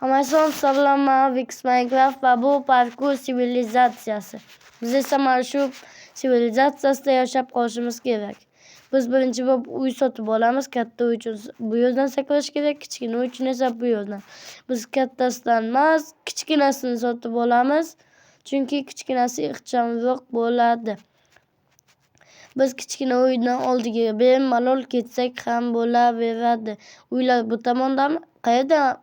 Amazon sog'lom Vix Minecraft va bu parkur sivilizatsiyasi. Biz esa mana shu sivilizatsiyasida yashab qolishimiz kerak. Biz birinchi bo'lib uy sotib olamiz. Katta uy uchun bu yo'ldan sakrash kerak, kichkina uy uchun esa bu yo'ldan. Biz kattasidan emas, kichkinasini sotib olamiz. Chunki kichkinasi ixchamroq bo'ladi. Biz kichkina uydan oldiga bemalol ketsak ham bo'laveradi. Uylar bu tomondami? Qayerda?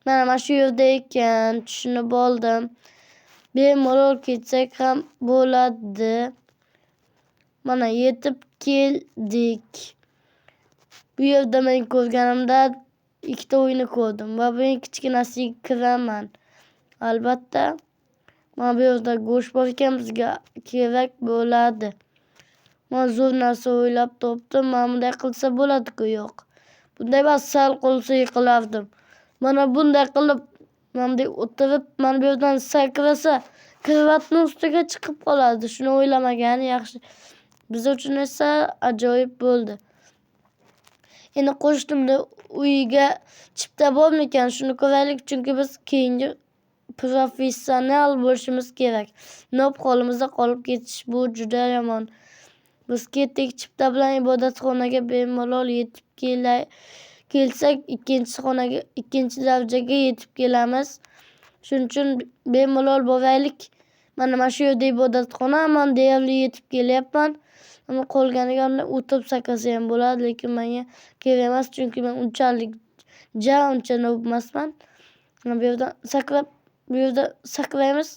Mana shu yerda ekan, tushunib oldim. Bemalol ketsak ham bo'ladi. Mana yetib keldik. Bu yerda men ko'rganimda ikkita uyni ko'rdim va bu eng kichkinasiga kiraman. Albatta, mana bu yerda go'sht bor ekan, bizga kerak bo'ladi. Men zo'r narsa o'ylab topdim. Mana bunday qilsa bo'ladi-ku, yo'q. Bunday emas, sal qolsa yiqilardim. Mana bunday qilib, bunday o'tirib, mana bu yerdan sakrasa, kravatni ustiga chiqib qoladi. Shuni o'ylamagan yaxshi. Biz uchun esa ajoyib bo'ldi. Endi qo'shnimni uyiga chipta bormikan? Shuni ko'raylik, chunki biz keyingi professional bo'lishimiz kerak. No'p qo'limizda qolib ketish bu juda yomon. Biz ketdik chipta bilan ibodatxonaga bemalol yetib kelsak, ikkinchi darajaga yetib kelamiz. Shuning uchun bemalol boraylik. Mana shu yerda ibodatxona, men deyarli yetib kelyapman. Ama qolganiga o'tib sakrasa ham bo'ladi, lekin menga kerak emas, chunki men uncha no'b emasman. Bu yerda sakraymiz.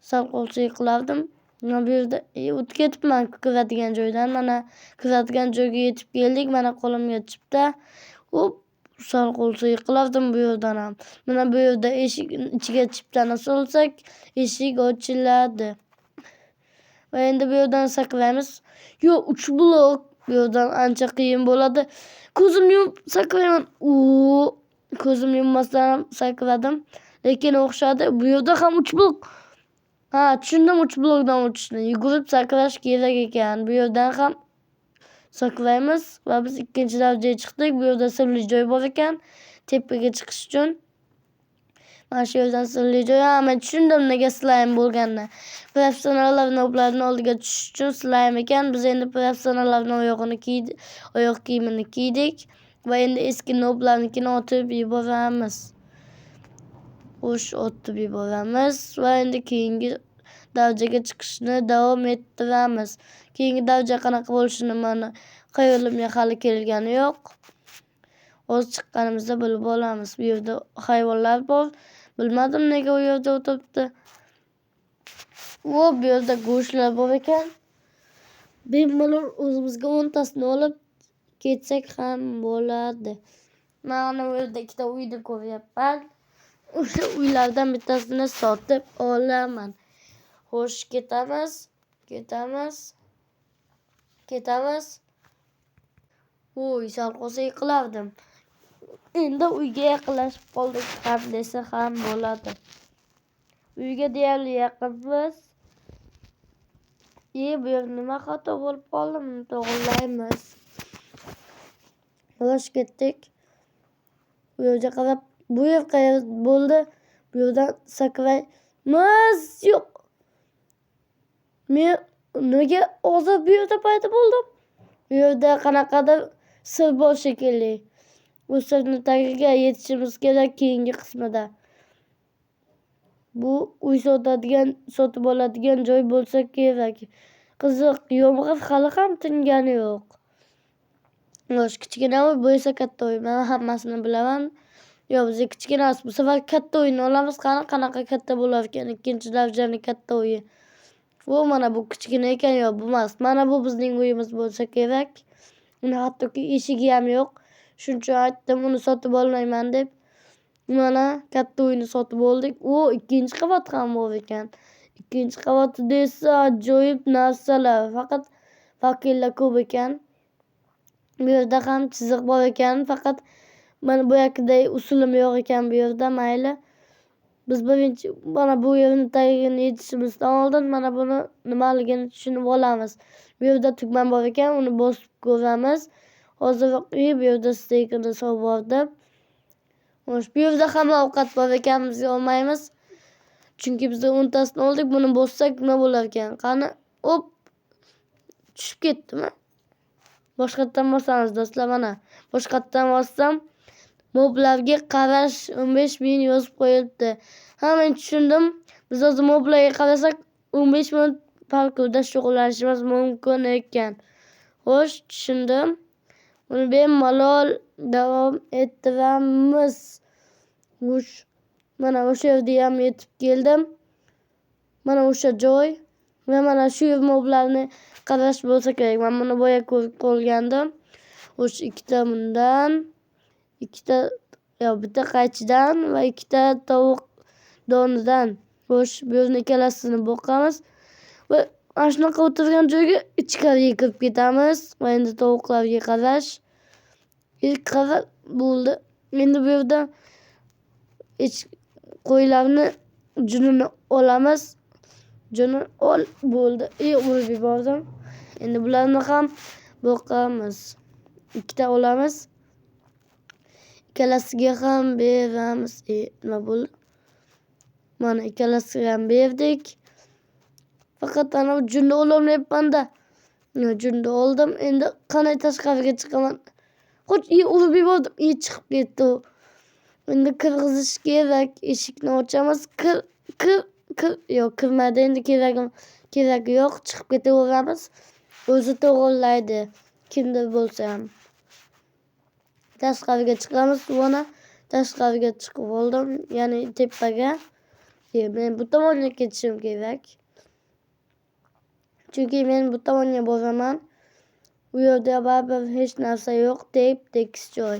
Sal qolsa yiqilardim. Mana bu yerda o'tib ketibman kiradigan joydan. Mana kiradigan joyga yetib keldik. Mana qo'limga chipta. Sal qolsa yiqilardim bu yerdan ham. Mana bu yerda eshik ichiga chiptani solsak, eshik ochiladi. Va endi bu yerdan sakraymiz. Yo'q, 3 blok. Bu yerdan ancha qiyin bo'ladi. Ko'zimni yumib sakrayman. Ko'zimni yummasdan ham sakradim, lekin o'xshadi. Bu yerda ham 3 blok. Ha, tushundim 3 blokdan o'tishni. Yugurib sakrash kerak ekan. Bu yerdan ham sakraymiz va biz ikkinchi darajaga chiqdik. Bu yerda sirli joy bor ekan, tepaga chiqish uchun. Mana shu yerdan sirli joy. Men tushundim nega slime bo'lganini. Professionallar noblarning oldiga tushish uchun slime ekan. Biz endi professionallarning oyoq kiyimini kiydik va endi eski noblarnikini otib yuboramiz. Otib yuboramiz va endi keyingi darajaga chiqishni davom ettiramiz. Keyingi daraja qanaqa bo'lishini mana xayolimga hali kelgani yo'q. O'z chiqqanimizda bilib olamiz. Bu yerda hayvonlar bor. Bilmadim nega u yerda o'tiribdi. Bu yerda go'shtlar bor ekan. Bemalol o'zimizga 10 tasini olib ketsak ham bo'ladi. Mana bu yerda ikkita uyni ko'ryapman. O'sha uylardan bittasini sotib olaman. Xo'sh, ketamiz. Sal qolsa yiqilardim. Endi uyga yaqinlashib qoldik ham desa ham bo'ladi. Uyga deyarli yaqinmiz. Bu yer nima xato bo'lib qoldim? To'g'rilaymiz. Xo'sh, ketdik. Bu yerga qarab, bu yer qayerda bo'ldi? Bu yerdan sakraymiz. Yo'q. Men nega hozir bu yerda paydo bo'ldim? Bu yerda qanaqadir sir bor shekilli. Bu sirni tagiga yetishimiz kerak keyingi qismida. Bu uy sotib oladigan joy bo'lsa kerak. Qiziq, yomg'ir hali ham tingani yo'q. Yo'q, kichkina uy, bu esa katta uy. Men hammasini bilaman. Yo'q, biz kichkina emas. Bu safar katta uyni olamiz. Qanaqa katta bo'lar ekan? Ikkinchi darajaning katta uyi. Mana bu kichkina ekan, yo'q, bu emas. Mana bu bizning uyimiz bo'lsa kerak. Uni hattoki eshigi ham yo'q. Shuning uchun aytdim, uni sotib olmayman deb. Mana katta uyni sotib oldik. Ikkinchi qavat ham bor ekan. Ikkinchi qavatida esa ajoyib narsalar. Faqat vakillar ko'p ekan. Bu yerda ham chiziq bor ekan. Faqat mana bu yoqday usulim yo'q ekan bu yerda, mayli. Biz birinchi mana bu yerni tagini yetishimizdan oldin mana buni nimaligini tushunib olamiz. Bu yerda tugma bor ekan, uni bosib ko'ramiz. Hozir bu yerda stekini sovurdim. Xo'sh, bu yerda hamma ovqat bor ekan, biz olmaymiz. Chunki biz 10tasini oldik, buni bossak nima bo'lar ekan? Qani, hop, tushib ketdimi? Boshqatdan bosamiz do'stlar, mana. Boshqatdan bossam, moblarga qarash 15 ming yozib qo'yilibdi. Ha, men tushundim. Biz hozir moblarga qarasak 15 minut parkurda shug'ullanishimiz mumkin ekan. Xo'sh, tushundim. Uni bemalol davom ettiramiz. Xo'sh, mana o'sha yerga ham yetib keldim. Mana o'sha joy va mana shu moblarni qarash bo'lsa kerak. Men buni boya ko'rib qolgandim. Xo'sh, ikkita bundan, bitta qaychidan va ikkita tovuq donidan. Xo'sh, bu yerni ikkalasini boqamiz va mana shunaqa o'tirgan joyga ichkariga kirib ketamiz va endi tovuqlarga qarash. Qara bo'ldi. Endi bu yerda qo'ylarni junini olamiz. Juni ol bo'ldi. Urib yubordim. Endi bularni ham boqamiz. Ikkita olamiz. Ikkalasiga ham beramiz. Nima bo'ldi? Mana ikkalasiga ham berdik. Faqat ana junni ololmayapman-da. Junni oldim. Endi qanday tashqariga chiqaman? Urib yubordim. Chiqib ketdi u. Endi kirg'izish kerak. Eshikni ochamiz. Yo'q, kirmaydi. Endi keragi yo'q. Chiqib ketaveramiz. O'zi to'g'irlaydi. Kimdir bo'lsa ham. Tashqariga chiqamiz. Mana tashqariga chiqib oldim. Ya'ni tepaga. Men bu tomonga ketishim kerak. Chunki men bu tomonga boraman. U yerda baribir hech narsa yo'q. Tekis joy.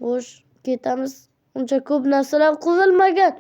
Xo'sh, ketamiz. Uncha ko'p narsalar qurilmagan.